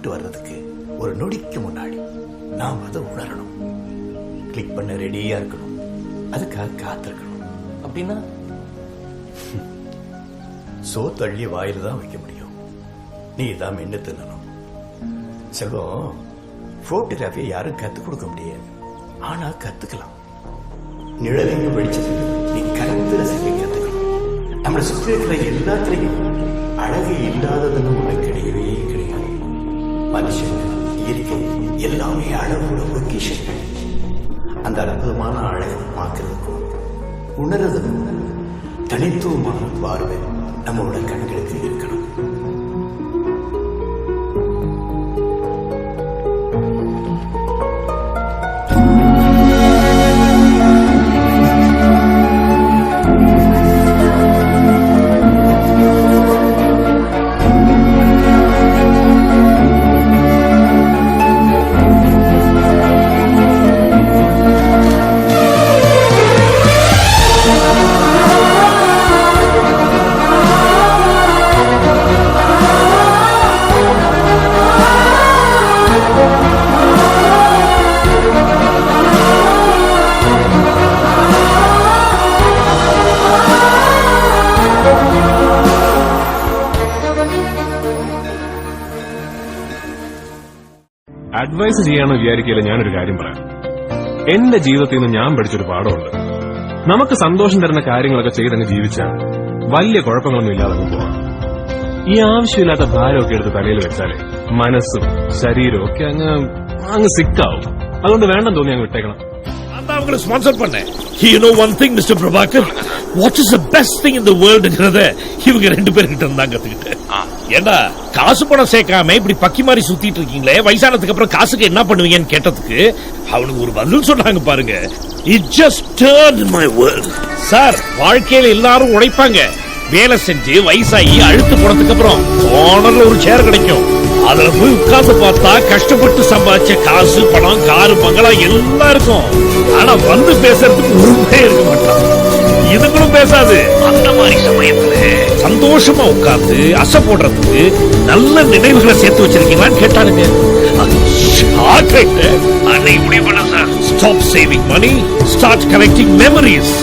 Result வர்றதுக்கு ஒரு நொடிக்கு முன்னாடி நாம் அதை உணரணும். கிளிக் பண்ண ரெடியா இருக்கணும். அதுக்காக காத்திருக்கணும். அப்படின்னா சோ தள்ளி வாயில தான் வைக்க முடியும். நீ தான் மென்னு தின்னணும். செல்வம், போட்டோகிராஃபியை யாரும் கத்துக் கொடுக்க முடியாது. ஆனா கத்துக்கலாம். நிழலைங்க வெளிச்சது நீ கலந்து ரசிக்க கத்துக்கணும். நம்மளை சுற்றி இருக்கிற எல்லாத்திலையும் அழகு இல்லாததுன்னு ஒண்ணு கிடையவே கிடையாது. மனுஷங்க, இயற்கை எல்லாமே அழகோட பொக்கிஷங்கள். அந்த அற்புதமான அழகை பார்க்கறதுக்கும் உணர்றதுக்கும் தனித்துவமான பார்வை நம்மளோட கண்களுக்கு இருக்கணும். അഡ്വൈസ് ചെയ്യാനോ വിചാരിക്കില്ല. ഞാനൊരു കാര്യം പറയാം. എന്റെ ജീവിതത്തിൽ നിന്ന് ഞാൻ പഠിച്ചൊരു പാഠമുണ്ട്. നമുക്ക് സന്തോഷം തരുന്ന കാര്യങ്ങളൊക്കെ ചെയ്തങ്ങ് ജീവിച്ചാൽ വലിയ കുഴപ്പങ്ങളൊന്നും ഇല്ലാതെ പോവാം. ഈ ആവശ്യമില്ലാത്ത ഭാരമൊക്കെ എടുത്ത് തലയിൽ വെച്ചാലേ മനസ്സും ശരീരവും ഒക്കെ അങ്ങ് സിക്കാവും. അതുകൊണ്ട് വേണ്ടെന്ന് തോന്നി അങ്ങ് വിട്ടേക്കണം. அவங்களை ஸ்பான்சர் பண்ணேன். You know one thing, Mr. Prabhakar, what is the best thing in the world ங்கறத இவங்க ரெண்டு பேர்கிட்ட இருந்தாங்க கத்துக்கிட்டேன். ஏண்டா காசு பணம் சேர்க்காம இப்படி பக்கி மாதிரி சுத்திட்டு இருக்கீங்களே, வயசானதுக்கு அப்புறம் காசுக்கு என்ன பண்ணுவீங்கன்னு கேட்டதுக்கு அவனுக்கு ஒரு பதில் சொன்னாங்க பாருங்க. It just turned my world. Sir, வாழ்க்கையில எல்லாரும் உழைப்பாங்க. வேலை செஞ்சு வயசாகி அழுத்து போனதுக்கு அப்புறம் ஓனர்ல ஒரு சேர் கிடைக்கும். அதுல போய் உட்கார்ந்து பார்த்தா கஷ்டப்பட்டு சம்பாதிச்ச காசு, பணம், காரு, பங்களா எல்லாம் இருக்கும். ஆனா வந்து பேசுறதுக்கு உரிமையே இருக்க மாட்டான். இதுங்களும் பேசாது. அந்த மாதிரி சமயத்துல சந்தோஷமா உட்கார்ந்து அசை போடுறதுக்கு நல்ல நினைவுகளை சேர்த்து வச்சிருக்கீங்களான்னு கேட்டானுங்க. அன்னைக்கு முடிவு பண்ண sir. Stop saving money, start collecting memories.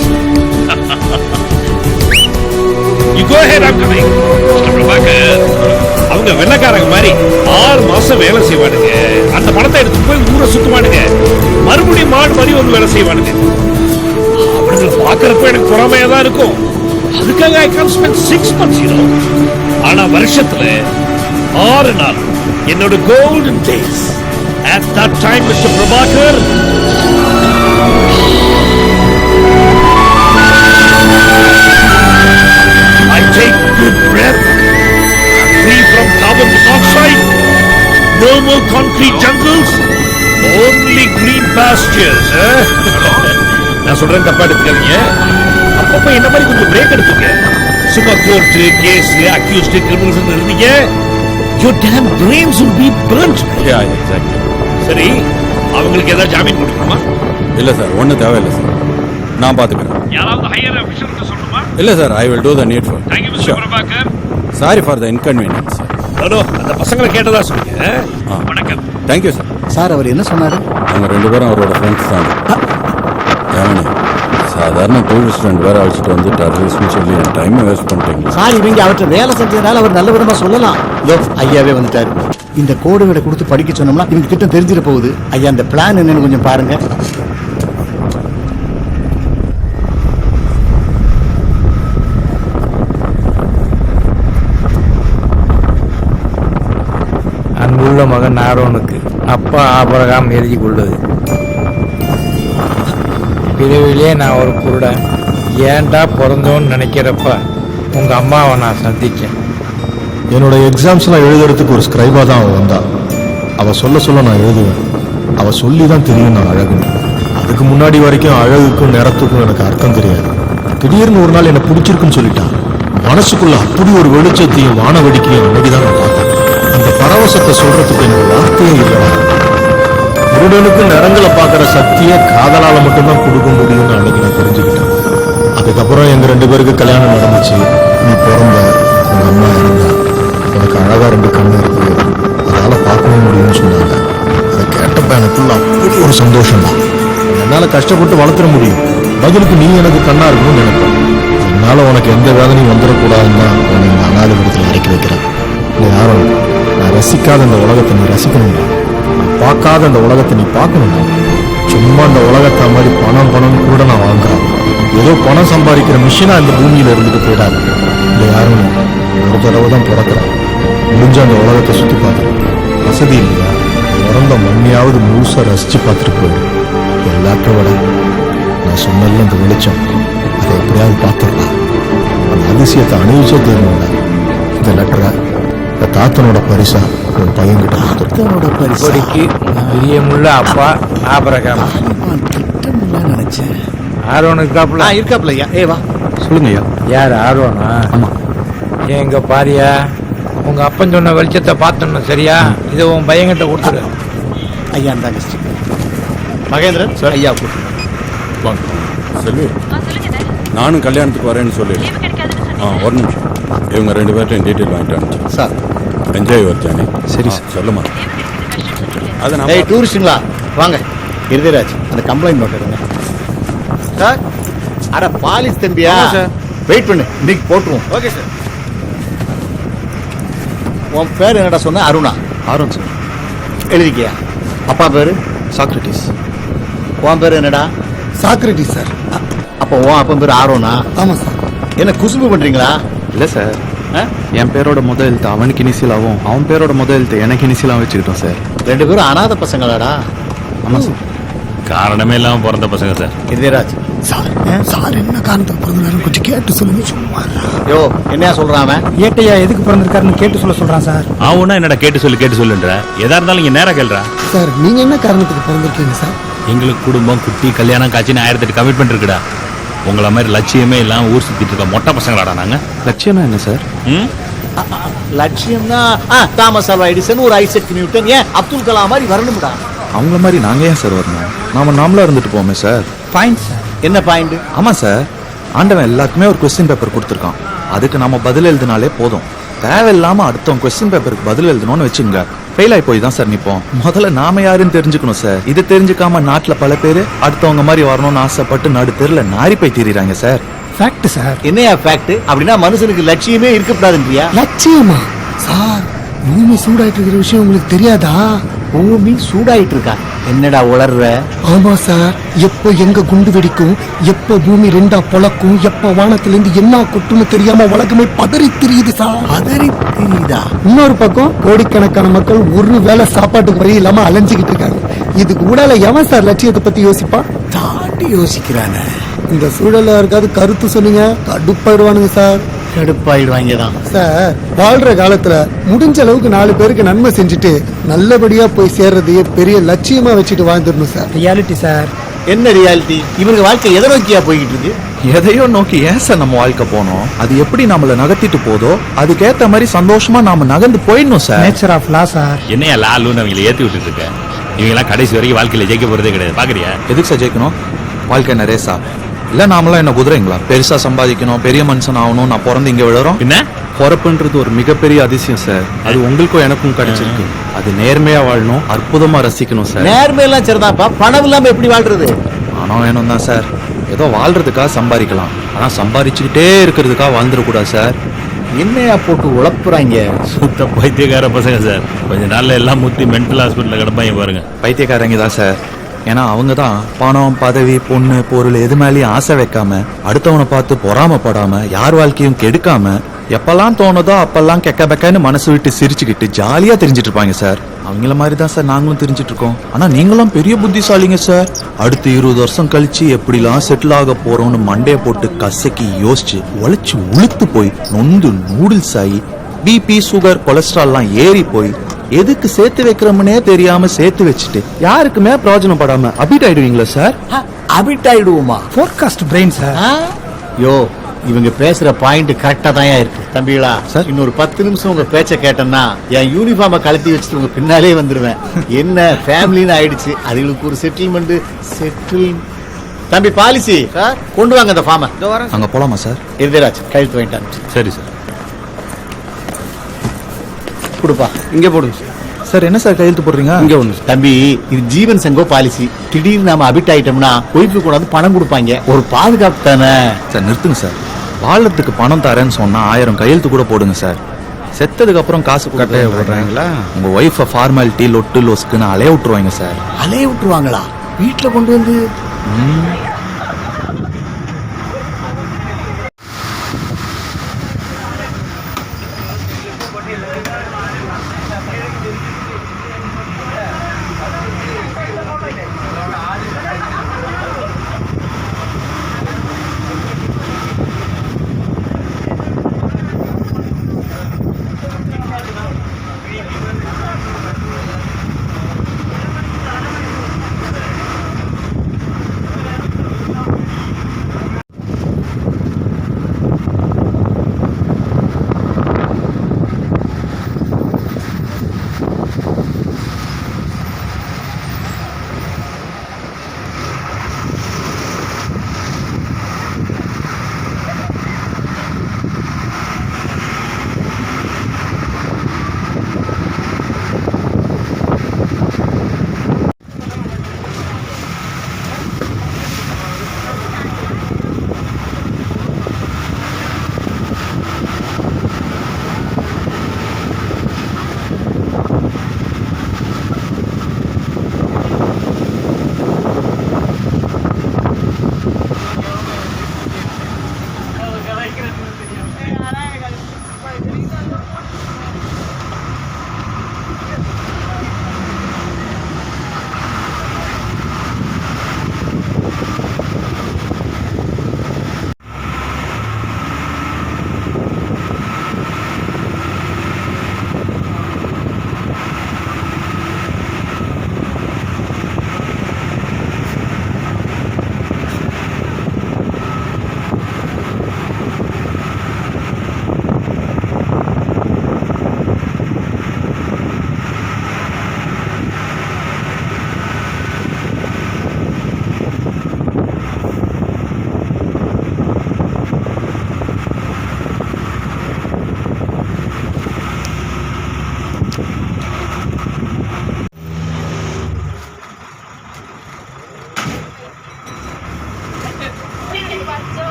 You go ahead, I'm coming. Mr. Prabhakar, அவங்க வெள்ளக்காரங்க மாதிரி 6 மாசம் வேலை செய்வானுங்க. அந்த பணத்தை எடுத்து போய் ஊரை சுத்துவானுங்க. மறுபடியும் மாடு மாதிரி ஒரு வேலை செய்வானுங்க. அவனுங்களை பாக்குறப்ப எனக்கு பொறாமையா தான் இருக்கும். அதுக்காக I can't spend 6 months, you know. ஆனா வருஷத்துல 6 நாள் என்னோட golden days. At that time, Mr. Prabhakar, I take good breath, free from carbon monoxide, no more concrete jungles, only green pastures. நான் சொல்றேன், தப்பா எடுத்துக்காதீங்க. அப்பப்ப என்ன மாதிரி கொஞ்சம் பிரேக் எடுத்துங்க. சும்மா கோர்ட்டு, கேஸ், அக்யூஸ்ட், கிரிமினல்ஸ் இருந்தீங்க, your damn brains will be burnt. Yeah, exactly. சரி, அவங்களுக்கு ஏதாவது ஜாமீன் கொடுக்கணுமா? இல்ல சார், ஒன்றும் தேவையில்லை சார். நான் பார்த்துக்கிறேன். யாராவது ஹையர் ஆஃபீஸருக்கு சொல்லணுமா? இல்ல sir, I will do the needful. Thank you, Mr. Prabhakar. Sorry for the inconvenience sir. Hello, அந்த பசங்களை கேட்டதா சொல்லுங்க. வணக்கம். Thank you sir. சார், அவர் என்ன சொன்னாரு? அவங்க 2 பேரும் அவரோட ஃப்ரெண்ட்ஸ் தான். ஏமனி, சாதாரண டூரிஸ்ட் 2 பேரை அழைச்சிட்டு வந்து டெரரிஸ்ட்னு சொல்லி என் டைமை வேஸ்ட் பண்ணிட்டீங்க சார். இவங்க அவர்கிட்ட வேலை செஞ்சதுனால அவர் நல்ல விதமா சொல்லலாம். ஐயாவே வந்துட்டாரு. இந்த கோடுகளை கொடுத்து படிக்க சொன்னோம்னா இவங்க திட்டம் தெரிஞ்சிட போகுது. ஐயா, அந்த பிளான் என்னன்னு கொஞ்சம் பாருங்க. அன்புள்ள மகன் ஆரோனுக்கு அப்பா ஆபிரகாம் எழுதி கொள்ளுது. பிறவிலே நான் ஒரு குருடன், ஏன்டா பிறந்தோன்னு நினைக்கிறப்ப உங்க அம்மாவை நான் சந்திச்சேன். என்னோட எக்ஸாம்ஸ்லாம் எழுதுறதுக்கு ஒரு ஸ்கிரைபா தான் அவள் வந்தா. அவள் சொல்ல நான் எழுதுவேன். அவள் சொல்லி தான் தெரியும் நான் அழகுன்னு. அதுக்கு முன்னாடி வரைக்கும் அழகுக்கும் நிறத்துக்கும் எனக்கு அர்த்தம் தெரியாது. திடீர்னு ஒரு நாள் என்னை பிடிச்சிருக்குன்னு சொல்லிட்டான். மனசுக்குள்ள அப்படி ஒரு வெளிச்சத்தையும் வான வெடிக்கையும் அன்னைக்குதான் நான் பார்த்தேன். அந்த பரவசத்தை சொல்றதுக்கு எனக்கு வார்த்தையே இல்லை. குருடனுக்கு நிறங்களை பார்க்குற சக்தியை காதலால மட்டும்தான் கொடுக்க முடியும்னு அன்னைக்கு நான் தெரிஞ்சுக்கிட்டேன். அதுக்கப்புறம் எங்க 2 பேருக்கு கல்யாணம் நடந்துச்சு. நீ பிறந்த, உங்க அம்மா இருந்தா. எனக்கு அழகா 2 கண்ணு இருக்கு. அதாவது என்னால பார்க்கவே முடியும்னு சொன்னாங்க. அதை கேட்டப்ப எனக்குள்ள அப்படி ஒரு சந்தோஷம் தான். என்னால கஷ்டப்பட்டு வளர்த்துற முடியும், பதிலுக்கு நீ எனக்கு கண்ணா இருக்கணும்னு நினைப்பேன். என்னால உனக்கு எந்த வேதனையும் வந்துடக்கூடாதுன்னு தான் உன்னை இந்த அனாதை விடத்தில் இறக்கி வைக்கிறேன். இல்லை யாரும் நான் ரசிக்காத இந்த உலகத்தை நீ ரசிக்கணும்டா, நான் பார்க்காத இந்த உலகத்தை நீ பார்க்கணும்டா. சும்மா இந்த உலகத்தை மாதிரி பணம் கூட நான் வாங்குறேன். ஏதோ பணம் சம்பாதிக்கிற மிஷினா இந்த பூமியில இருந்துட்டு போயிடாது. இந்த யாரும் ஒரு தடவை தான் பிறக்கிறேன். முடிஞ்ச அந்த உலகத்தை சுத்தி பார்க்குறேன். வசதி இல்லையா, பிறந்த மண்ணியாவது முழுசா ரசிச்சு பார்த்துட்டு போயிடும். எல்லாற்றை விட நான் சொன்னல இந்த வெளிச்சம், அதை எப்படியாவது பார்த்துடலாம். அந்த அதிசயத்தை அணிவிச்சே தெரியல. இந்த லெட்டரை இந்த தாத்தனோட பரிசா ஒரு பையன்கிட்ட தாத்தனோட பரிசு இப்படிக்கு பிரியமுள்ள அப்பா ஆபரகாம். நினைச்சேன். ஆரோன் இருக்காப்புல? இருக்காப்ல ஐயா. வா சொல்லுங்க ஐயா. யார் ஆரோனா? ஆமா. எங்க பாரியா, உங்க அப்பன் சொன்ன வெளிச்சத்தை பார்த்தோன்னு சரியா? இதை உன் பையன்கிட்ட கொடுத்துரு. ஐயா இருந்தாங்க மகேந்திரன் சார். ஐயா செல்வி, நானும் கல்யாணத்துக்கு வரேன்னு சொல்லி ஒரு நிமிஷம். இவங்க 2 பேர்ட்டையும் டீட்டெயில் வாங்கிட்டாங்க சார். என்ஜாய் வர்ஜானி. சரி சொல்லுமா. அதை நான் டூரிஸ்டுங்களா வாங்க. இருதராஜ் அந்த கம்ப்ளைண்ட் நோட் எடுங்க சார். அட பாலிஸ் தம்பியா சார், வெயிட் பண்ணு, இன்னைக்கு போட்டுருவோம். Okay sir. உன் பேர் என்னடா சொன்ன? அருணா? Aaron sir. எழுதிக்கியா? அப்பா பேரு? சாக்ரட்டிஸ். உன் பேர் என்னடா? Socrates sir. அப்போ உன் அப்பன் பேர் ஆரோனா? ஆமா சார். என்ன குசும்பு பண்றீங்களா? இல்லை சார், என் பேரோட முதல் எழுத்து அவனுக்கு இனிஷியலாகவும் அவன் பேரோட முதல் எழுத்து எனக்கு இனிஷியலாகவும் வச்சுக்கிட்டோம் சார். 2 பேரும் அனாதை பசங்களாடா? ஆமாம் சார். காரணமே இல்லாம பிறந்த பசங்க சார். இருதராஜ் சார் சார் என்ன காரணத்துக்கு பிறந்தாலும் கொஞ்சம் கேட்டு சொல்லுங்க. சும்மா யோ என்னையா சொல்றான் அவன்? ஏட்டையா எதுக்கு பிறந்திருக்காருன்னு கேட்டு சொல்றான் சார். அவனா என்னடா கேட்டு சொல்லுன்ற? எதா இருந்தாலும் இங்க நேரா கேள்றா. சார் நீங்க என்ன காரணத்துக்கு பிறந்திருக்கீங்க சார்? எங்களுக்கு குடும்பம், குட்டி, கல்யாணம், காட்சின்னு 1008 கமிட்மெண்ட் இருக்குடா. உங்களை மாதிரி லட்சியமே இல்லாம ஊர் சுத்திட்டு இருக்க மொட்டை பசங்களாடா நாங்க. லட்சியம்னா என்ன சார்? லட்சியம்னா தாமஸ் ஆல்வா எடிசன், ஒரு ஐசக் நியூட்டன், ஏன் அப்துல் கலாம் மாதிரி வரணும்டா. அவங்கள மாதிரி நாங்கள் ஏன் சார் வரணும்? நாமளா இருந்துட்டு போவோமே சார். Point sir. என்ன பாயிண்ட்? ஆமாம் சார், ஆண்டவன் எல்லாருக்குமே ஒரு கொஸ்டின் பேப்பர் கொடுத்துருக்கான். அதுக்கு நம்ம பதில் எழுதினாலே போதும். தேவையில்லாம அடுத்தவங்க கொஸ்டின் பேப்பருக்கு பதில் எழுதணும்னு வச்சுங்க, ஃபெயில் ஆகி போய் தான் சார் நிற்போம். முதல்ல நாம யாருன்னு தெரிஞ்சுக்கணும் சார். இது தெரிஞ்சுக்காம நாட்டில் பல பேர் அடுத்தவங்க மாதிரி வரணும்னு ஆசைப்பட்டு நடு தெருல நாரி போய் திரிறாங்க சார். Fact sir. என்னையா ஃபேக்ட்? அப்படின்னா மனுஷனுக்கு லட்சியமே இருக்கக்கூடாதுன்றியா? லட்சியமா சார்? பூமி சூடாயிட்டு இருக்கிற விஷயம் உங்களுக்கு தெரியாதா? பூமி சூடாயிட்டு இருக்கா? என்னடா உளர்ற? ஆமா சார். எப்போ எங்க குண்டு வெடிக்கும், எப்போ பூமி 2ஆ பொளக்கும், எப்போ வானத்துல இருந்து என்ன கொட்டுன்னு தெரியாம உலகமே பதறி தெரியுது சார். பதறி தெரியுதா? இன்னொரு பக்கம் கோடிக்கணக்கான மக்கள் ஒரு வேளை சாப்பாட்டுக்கு வழி இல்லாம அலைஞ்சுக்கிட்டு இருக்காங்க. இதுக்கு ஊடால எவன் சார் லட்சியத்தை பத்தி யோசிப்பான்? தாண்டி யோசிக்கிறானே. இந்த சூழல்ல இருக்காது கருத்து சொன்னீங்க, கடுப்பாயிடுவானுங்க சார். கடுப்பாயிடுவாங்க தான் சார். வாழ்ற காலத்துல முடிஞ்ச அளவுக்கு 4 பேருக்கு நன்மை செஞ்சுட்டு நல்லபடியா போய் சேர்றதையே பெரிய லட்சியமா வச்சுட்டு வாழ்ந்துடணும் சார். Reality sir. என்ன ரியாலிட்டி? இவங்க வாழ்க்கை எதை நோக்கியா போய்கிட்டு இருக்கு? எதையோ நோக்கி ஏன் சார் நம்ம வாழ்க்கை போனோம்? அது எப்படி நம்மள நகர்த்திட்டு போதோ அதுக்கேற்ற மாதிரி சந்தோஷமா நாம நகர்ந்து போயிடணும் sir. Nature of law sir. என்னையா லாலுன்னு அவங்களை ஏத்தி விட்டுட்டு இருக்க? இவங்க எல்லாம் கடைசி வரைக்கும் வாழ்க்கையில ஜெயிக்க போறதே கிடையாது. பாக்குறியா? எதுக்கு சார் ஜெயிக்கணும்? வாழ்க்கை என்ன ரேஸா? இல்ல நாமெல்லாம் என்ன குதிரைங்களா? பெருசா சம்பாதிக்கணும், பெரிய மனுஷன் ஆகணும், நான் பிறந்து இங்க விழுறோம். என்ன பொறப்புன்றது ஒரு மிகப்பெரிய அதிசயம் சார். அது உங்களுக்கும் எனக்கும் கிடைச்சிருக்கு. அது நேர்மையா வாழணும், அற்புதமா ரசிக்கணும் சார். நேர்மையெல்லாம் சரிதான்ப்பா, பணம் இல்லாம எப்படி வாழ்றது? பணம் வேணும் தான் சார். ஏதோ வாழ்றதுக்காக சம்பாதிக்கலாம், ஆனா சம்பாதிச்சுக்கிட்டே இருக்கிறதுக்காக வாழ்ந்துடக்கூடாது சார். என்னையா போட்டு உழப்புறாங்க? சுத்த பைத்தியக்கார பசங்க சார். கொஞ்ச நாள்ல எல்லாம் முத்தி மென்டல் ஹாஸ்பிட்டல்ல கிடப்பாங்க பாருங்க. பைத்தியக்காரங்க தான் சார். ஏன்னா அவங்க தான் பணம், பதவி, பொண்ணு, பொருள் எது மேலேயும் ஆசை வைக்காம, அடுத்தவனை பார்த்து பொறாமப்படாம, யார் வாழ்க்கையும் கெடுக்காம, எப்பெல்லாம் தோணுதோ அப்பெல்லாம் கெக்க பெக்கன்னு மனசு விட்டு சிரிச்சுக்கிட்டு ஜாலியா தெரிஞ்சிட்டு இருப்பாங்க சார். அவங்கள மாதிரி தான் சார் நாங்களும் தெரிஞ்சிட்டு இருக்கோம். ஆனா நீங்களும் பெரிய புத்திசாலிங்க சார். அடுத்து 20 வருஷம் கழிச்சு எப்படிலாம் செட்டில் ஆக போறோம்னு மண்டைய போட்டு கசக்கி யோசிச்சு உழைச்சு உளுத்து போய் நொந்து நூடுல்ஸ் ஆகி பிபி, சுகர், கொலஸ்ட்ரால்லாம் ஏறி போய் எதுக்கு சேர்த்து வைக்கிறோம்னே தெரியாம சேர்த்து வச்சுட்டு யாருக்குமே பிரயோஜனப்படாம அபிட் ஆயிடுவீங்களா சார்? அபிட் ஆயிடுவோமா? Forecast brain sir. யோ இவங்க பேசுற பாயிண்ட் கரெக்டா தான் இருக்கு தம்பிகளா. சார். இன்னொரு 10 நிமிஷம் உங்க பேச்ச கேட்டேன்னா என் யூனிஃபார்மை கழட்டி வச்சுட்டு உங்க பின்னாலே வந்துருவேன். என்ன ஃபேமிலின்னு ஆயிடுச்சு, அதுகளுக்கு ஒரு செட்டில்மெண்ட். தம்பி பாலிசி சார், கொண்டு வாங்க அந்த ஃபார்மை. அங்க போலாமா சார்? இருதராஜ் கையெழுத்து வாங்கிட்டாங்க. சரி சார். கொடுப்பா. இங்க போடுங்க சார் என்ன சார் கையெழுத்து போடுறீங்க இங்க ஒண்ணு தம்பி, இது ஜீவன் சங்கோ பாலிசி. திடீர்னு நாம அபிட் ஆயிட்டோம்னா ஒய்ஃபு கூட வந்து பணம் கொடுப்பாங்க. ஒரு பாதுகாப்பு தானே. சார் நிறுத்துங்க சார். வாழறதுக்கு பணம் தரேன்னு சொன்னா 1000 கையெழுத்து கூட போடுங்க சார். செத்ததுக்கு அப்புறம் காசு கட்டைய போடுறாங்களா? உங்க ஒய்ஃபை ஃபார்மாலிட்டி லொட்டு லொஸ்க்குன்னு அலைய விட்டுருவாங்க சார். அலைய விட்டுருவாங்களா? வீட்டுல கொண்டு வந்து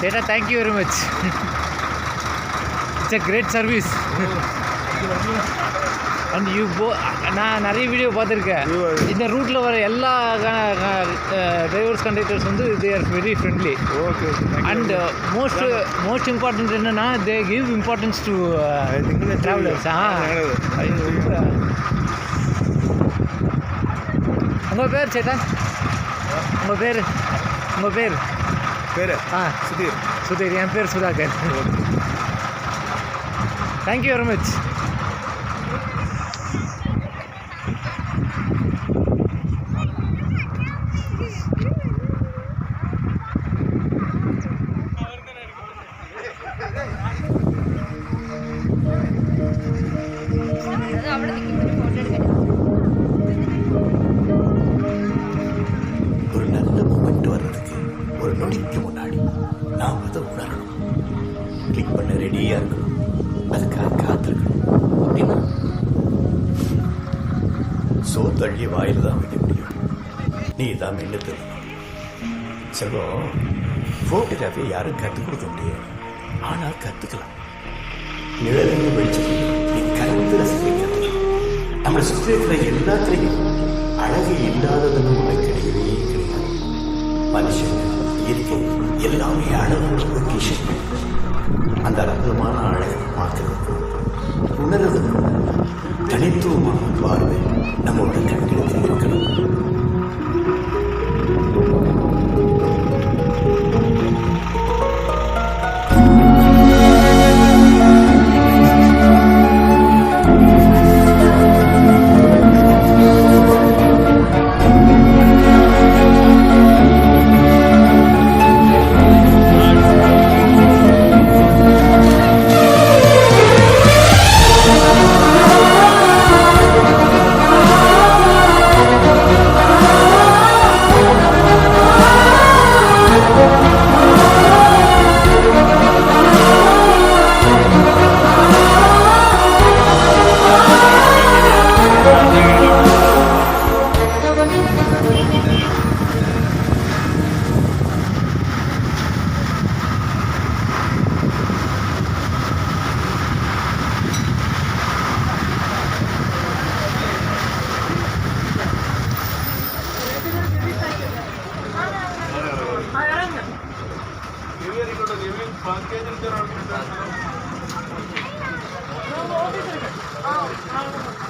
சேட்டா thank you very much. It's a great service. And நான் நிறைய வீடியோ பார்த்துருக்கேன். இந்த ரூட்டில் வர எல்லா டிரைவர்ஸ் கண்டக்டர்ஸ் வந்து they are very friendly. Okay. And most important என்னன்னா they give importance to travellers. உங்கள் பேர் சேட்டன்? உங்கள் பேர் சுதீர். என் பேர் சுதாகர். Thank you very much. ஒரு நல்ல மூமெண்ட் வர்றதுக்கு ஒரு நொடிக்கு முன்னாடி நாம் அதை உணரணும். கிளிக் பண்ண ரெடியா இருக்கணும். அதுக்காக காத்திருக்கணும். அப்படின்னா சோத்தள்ளி வாயில தான் வைக்க முடியும். நீ தான் மென்னு தரணும். செல்வம், போட்டோகிராஃபி யாரும் கற்றுக் கொடுக்க முடியாது. ஆனால் கற்றுக்கலாம். நிழலில் வெளிச்சம் நீ கலந்து ரசிக்கலாம். நம்மளை சுற்றி இருக்கிற எல்லாத்திலையும் அழகு இல்லாததுன்னு ஒன்று கிடையவே கிடையாது. மனுஷன் இயற்கை எல்லாமே அழகோட லொக்கேஷன். அந்த அற்புதமான அழகை பார்க்கறதுக்கும் உணர்றதுக்கும் தனித்துவமான பார்வை நம்மளோட கண்களுக்கு இருக்கணும். No,